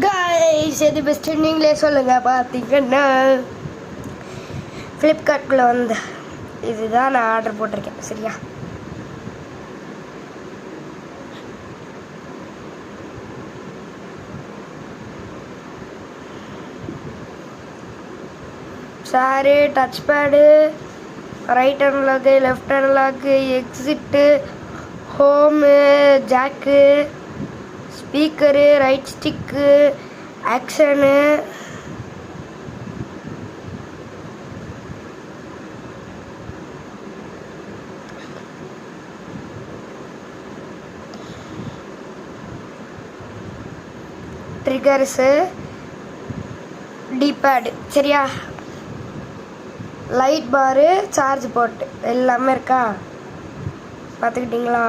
Guys எது best நீங்களே சொல்லுங்கள். பார்த்தீங்கன்னா ஃப்ளிப்கார்ட்குள்ளே வந்து இதுதான் நான் ஆர்டர் போட்டிருக்கேன். சரியா, sir, touch pad, right hand lock, left hand lock, exit, home, jack, speaker, right stick, action, triggers, D pad. சரியா, லைட் பாரு, சார்ஜ் போர்ட்டு எல்லாமே இருக்கா, பார்த்துக்கிட்டிங்களா?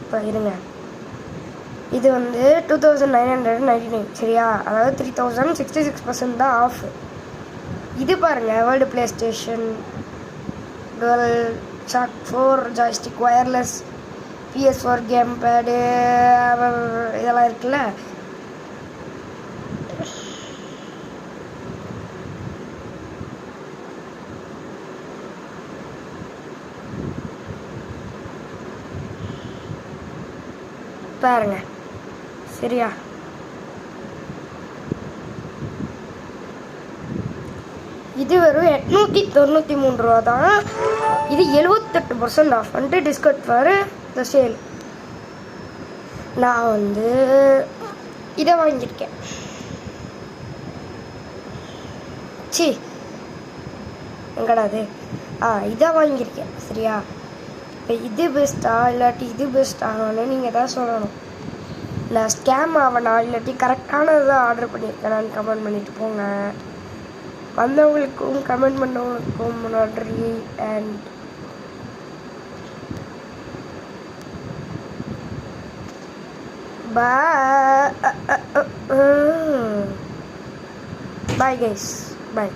இப்போ இருங்க, இது வந்து 2999. சரியா, அதாவது 3066% தான் ஆஃப். இது பாருங்கள், world PlayStation, dual shock 4 joystick, wireless, PS4 game pad, இதெல்லாம் இருக்குல்ல. பாருங்க, சரியா, இது வெறும் 893 ரூபா தான். இது 78% ஆஃப் வந்துட்டு டிஸ்கவுண்ட் ஃபார் த சேல். நான் வந்து இதை வாங்கியிருக்கேன். சி எங்கடாது, இதை வாங்கியிருக்கேன். சரியா, இப்போ இது பெஸ்ட்டா இல்லாட்டி இது பெஸ்ட்டானு நீங்கள் தான் சொல்லணும். நான் ஸ்கேம் ஆகணா இல்லாட்டி கரெக்டானது தான் ஆர்டர் பண்ணியிருக்கேன் நான் கமெண்ட் பண்ணிட்டு போங்க. வந்தவங்களுக்கும் கமெண்ட் பண்ணவங்களுக்கும் நன்றி. And bye guys, bye.